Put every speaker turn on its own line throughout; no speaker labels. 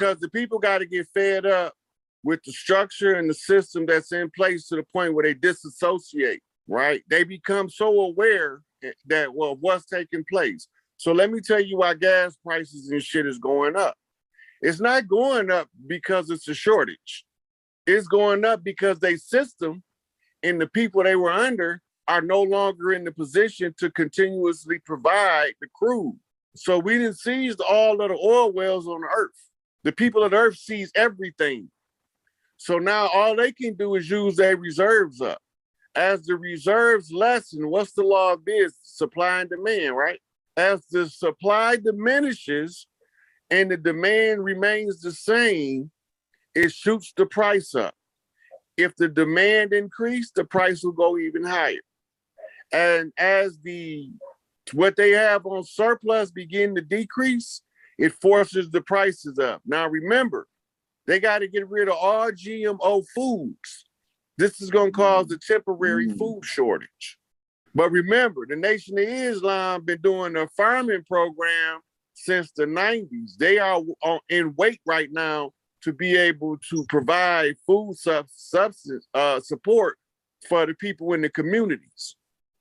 Because the people got to get fed up with the structure and the system that's in place to the point where they disassociate, right? They become so aware that, well, what's taking place. So let me tell you why gas prices and shit is going up. It's not going up because it's a shortage. It's going up because they system and the people they were under are no longer in the position to continuously provide the crude. So we didn't seize all of the oil wells on the earth. The people of the earth seize everything. So now all they can do is use their reserves up. As the reserves lessen, what's the law of business? Supply and demand, right? As the supply diminishes and the demand remains the same, it shoots the price up. If the demand increases, the price will go even higher. And as what they have on surplus begin to decrease, it forces the prices up. Now remember, they got to get rid of all GMO foods. This is going to cause a temporary food shortage. But remember, the Nation of Islam been doing a farming program since the 90s. They are in wait right now to be able to provide food substance support for the people in the communities.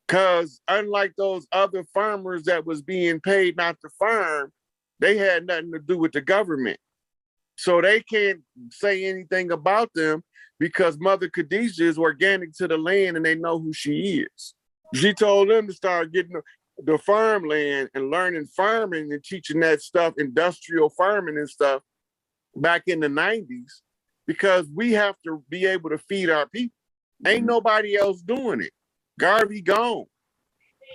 Because unlike those other farmers that was being paid not to farm, they had nothing to do with the government. So they can't say anything about them because Mother Khadijah is organic to the land and they know who she is. She told them to start getting the farmland and learning farming and teaching that stuff, industrial farming and stuff, back in the 90s, because we have to be able to feed our people. Ain't nobody else doing it. Garvey gone.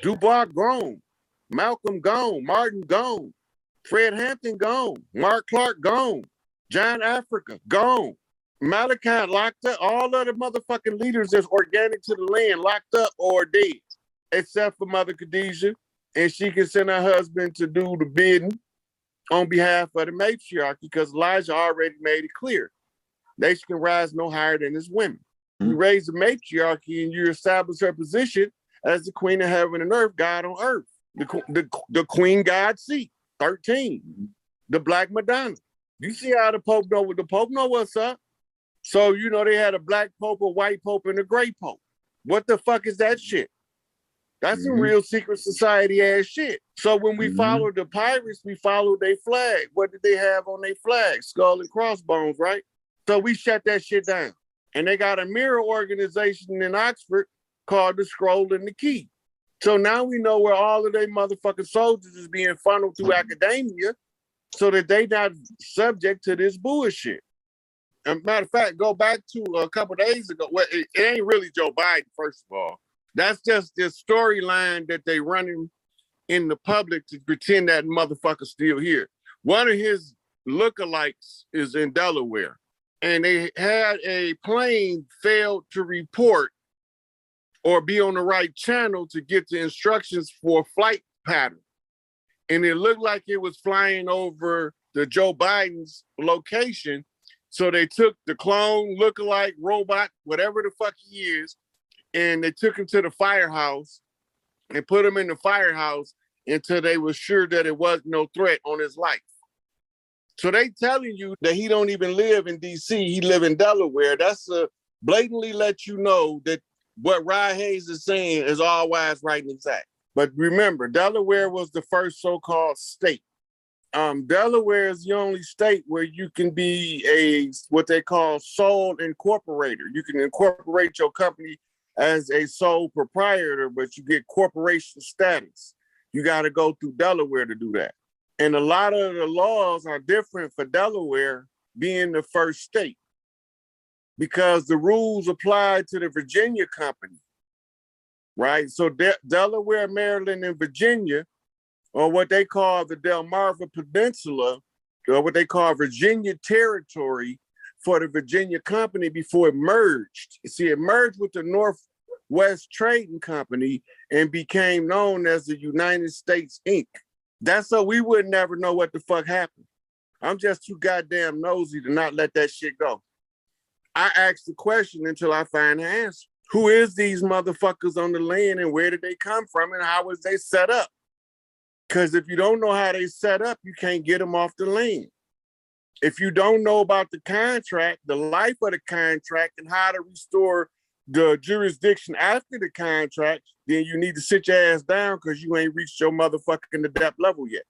Dubois gone. Malcolm gone. Martin gone. Fred Hampton gone. Mark Clark gone. John Africa gone. Malachi locked up. All of the motherfucking leaders that's organic to the land locked up or dead, except for Mother Khadijah, and she can send her husband to do the bidding on behalf of the matriarchy because Elijah already made it clear. They can rise no higher than his women. You raise the matriarchy and you establish her position as the queen of heaven and earth, God on earth. The queen God seat, 13. The Black Madonna. You see how the Pope know what the Pope know what's up. So, you know, they had a black Pope, a white Pope, and a gray Pope. What the fuck is that shit? That's some real secret society ass shit. So when we followed the pirates, we followed their flag. What did they have on their flag? Skull and crossbones, right? So we shut that shit down. And they got a mirror organization in Oxford called the Scroll and the Key. So now we know where all of their motherfucking soldiers is being funneled through academia so that they not subject to this bullshit. And matter of fact, go back to a couple of days ago. Well, it ain't really Joe Biden, first of all. That's just this storyline that they running in the public to pretend that motherfucker's still here. One of his lookalikes is in Delaware, and they had a plane failed to report or be on the right channel to get the instructions for a flight pattern. And it looked like it was flying over the Joe Biden's location. So they took the clone, lookalike, robot, whatever the fuck he is, and they took him to the firehouse and put him in the firehouse until they were sure that it was no threat on his life. So they telling you that he don't even live in D.C., he live in Delaware. That's a blatantly let you know that what Rod Hayes is saying is all wise, right, and exact. But remember, Delaware was the first so-called state. Delaware is the only state where you can be what they call sole incorporator. You can incorporate your company as a sole proprietor, but you get corporation status. You got to go through Delaware to do that. And a lot of the laws are different for Delaware being the first state because the rules apply to the Virginia company, right? So Delaware, Maryland, and Virginia, or what they call the Delmarva Peninsula, or what they call Virginia territory for the Virginia company before it merged. See, it merged with the Northwest Trading Company and became known as the United States, Inc. That's so we would never know what the fuck happened. I'm just too goddamn nosy to not let that shit go. I ask the question until I find the answer. Who is these motherfuckers on the land and where did they come from and how was they set up? Because if you don't know how they set up, you can't get them off the land. If you don't know about the contract, the life of the contract, and how to restore the jurisdiction after the contract, then you need to sit your ass down because you ain't reached your motherfucking adept level yet.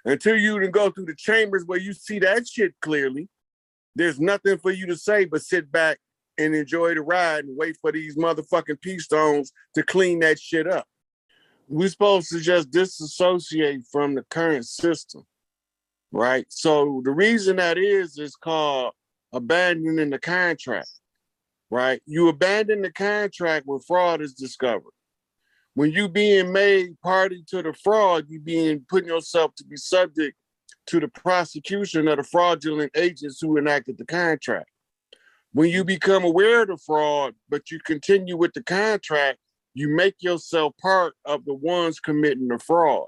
Until you can go through the chambers where you see that shit clearly, there's nothing for you to say but sit back and enjoy the ride and wait for these motherfucking pea stones to clean that shit up. We're supposed to just disassociate from the current system, right? So the reason that is called abandoning the contract, right? You abandon the contract when fraud is discovered. When you being made party to the fraud, you being putting yourself to be subject to the prosecution of the fraudulent agents who enacted the contract. When you become aware of the fraud, but you continue with the contract, you make yourself part of the ones committing the fraud.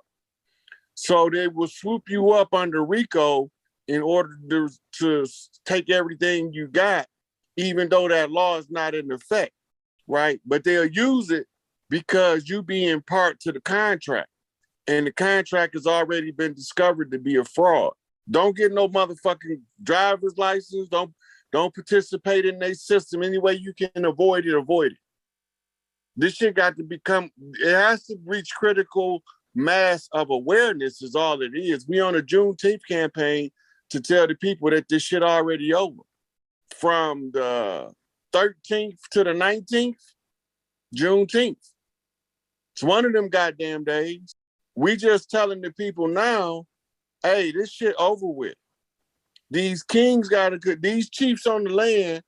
So they will swoop you up under RICO in order to take everything you got, even though that law is not in effect, right? But they'll use it because you being part to the contract, and the contract has already been discovered to be a fraud. Don't get no motherfucking driver's license. Don't participate in their system. Any way you can avoid it, avoid it. This shit got to become, it has to reach critical mass of awareness is all it is. We on a Juneteenth campaign to tell the people that this shit already over. From the 13th to the 19th, Juneteenth. It's one of them goddamn days. We just telling the people now, hey, this shit over with. These kings these chiefs on the land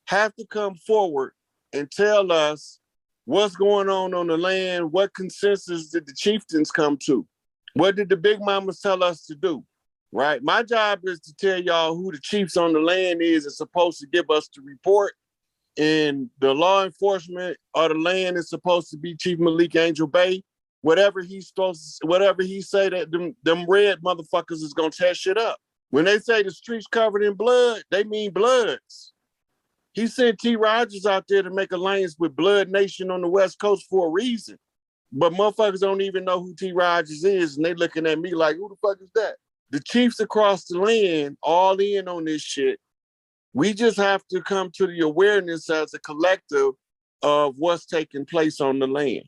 have to come forward and tell us what's going on the land. What consensus did the chieftains come to? What did the big mamas tell us to do? Right? My job is to tell y'all who the chiefs on the land is and supposed to give us the report. And the law enforcement of the land is supposed to be Chief Malik Angel Bay. Whatever he say that them red motherfuckers is gonna tear shit up. When they say the streets covered in blood, they mean bloods. He sent T. Rogers out there to make alliance with Blood Nation on the West Coast for a reason. But motherfuckers don't even know who T. Rogers is, and they looking at me like, who the fuck is that? The chiefs across the land all in on this shit. We just have to come to the awareness as a collective of what's taking place on the land.